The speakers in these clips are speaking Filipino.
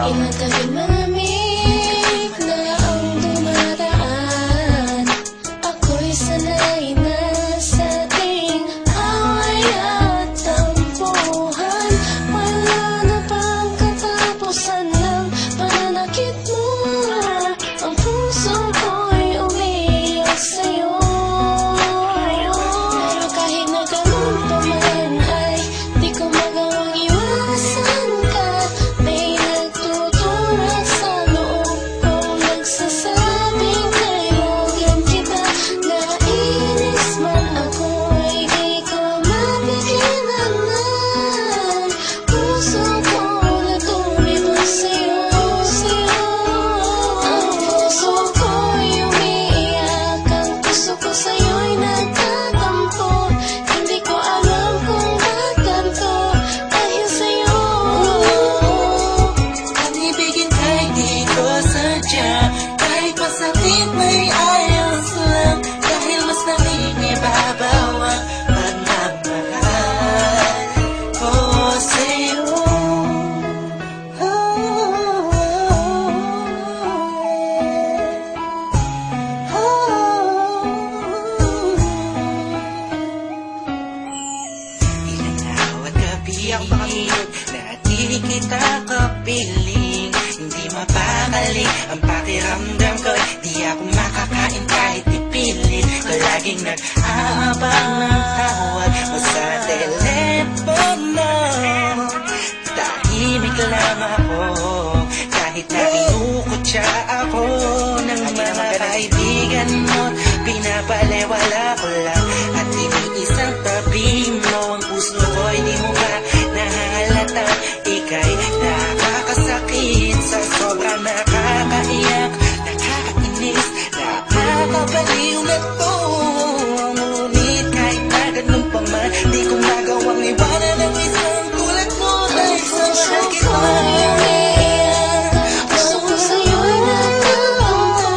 Inatabi malamig na ang dumadaan. Ako'y sanay na sa ating away at tampuhan. Wala na bang katapusan ng pananakit mo? Ang puso ko'y umiiyak sa'yo. Pero kahit na ganun pa man ay di ko magawang iwasan ka. May nagtutulak sa loob ko, nagsasabing kailangan kita. Nainis man ako ay di ko mapigilan ng puso ko na tumibas sa'yo. Ang puso ko'y umiiyak, ang puso ko sa'yo'y nagtatampo. Hindi ko alam kung ba't ganito dahil sa'yo. Ang ibigin ay di ko sadya, kahit masakit may ayos lang, dahil mas nangingibabaw ang pagmamahal ko sa'yo. Ilang araw at gabi ang pangilog na di kita kapiling. Hindi mapakali ang pakiramdam ko, di ako makakain kahit ipilit ko. Laging nag-aabang ng tawag mo sa telepono. Tahimik lang ako kahit na kinukutya ako ng mga kaibigan mo. Pinapalewala ko lang at iniisang tabi mo. Ang puso ko'y di mo ba nahalata? Ika'y nakakasakit sa sobrang nakakaiyak, nakakainis, nakakabaliw na to. Ngunit kahit na ganun pa man, di ko magawang iwanan ang isang tulad mo. Dahil sa mahal kita. Puso ko sa'yo'y nagtatampo.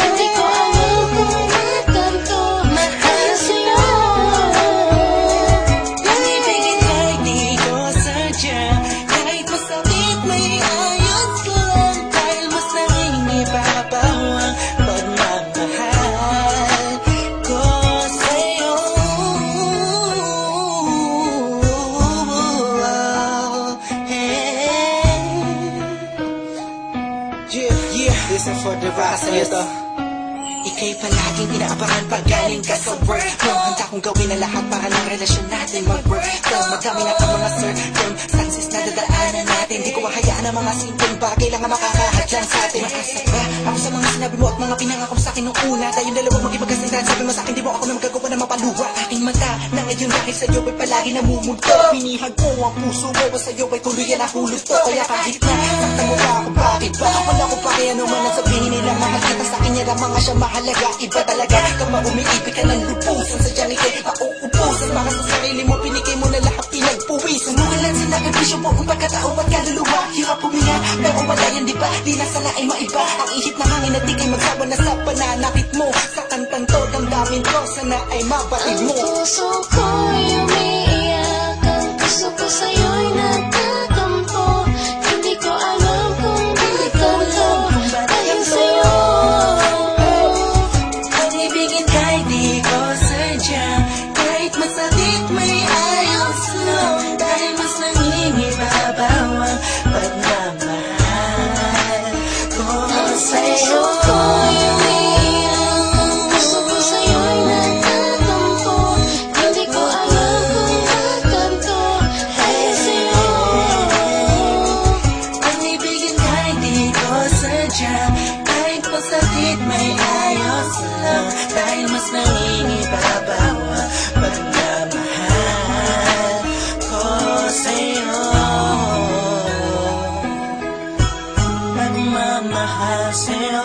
Hindi ko alam kung ba't ganito dahil sa'yo. Ang ibigin ay di ko sadya, kahit masakit may ayos lang, dahil mas nangingibabaw ang pagmamahal ko sa'yo. Yeah, listen for the process. Ika'y palaging inaabangan pag galing ka sa work mo. Handa kong gawin ang lahat para ng relasyon natin mag-work. Madami na ang mga circumstances na dadaanan natin. Di ko mahayaan ang mga simpleng bagay lang ang makakahadlang sa atin. Makasap ba ako sa mga sinabi mo at mga pinangako sa akin noong una? Tayong dalawang magkipagkasintahan, sabi mo sa akin di mo ako na magagawa na mapaluwa. Aking mata na ngayon dahil sa'yo ay palagi namumulto. Pinihag ko ang puso mo, sa'yo ay tuluyan na hulot to. Kaya kahit na saktan mo pa ako, bakit ba? Wala ko pa kaya naman ang sabihin nila. Mahal kita sa akin, yan ang mga siya mahalaga. Iba talaga kapag umiibig ka ng lupusan, sadyang ikay mauubusan. Para sa sarili mo, pinigay mo na lahat, pinagpuwisan. Nugalan sa nakabisyo mo ang pagkatao at kaluluwa. Hirap huminga, pero wala yan di ba? Di na sana ay maiba ang ihip na hangin at di kay magsawa na sa pananakit mo. Sa kantang to, damdamin ko, sana ay mabatid mo. Ang puso ko'y umiiyak, ang puso ko sa'yo'y nagtatampo. Hindi ko alam kung ba't ganito dahil sa'yo. Ang ibigin kahit di ko sadya, kahit masakit may ayos lang, dahil mas nangingibabaw ang pagmamahal ko sa'yo. Ko'y umiiyak, ang puso ko sa'yo'y nagtatampo. Hindi ko alam kung ba't ganito dahil sa'yo. Ang ibigin kahit di ko sadya, kahit masakit may ayos lang, dahil mas nangingibabaw ang pagmamahal ko sa'yo. Pagmamahal sa'yo.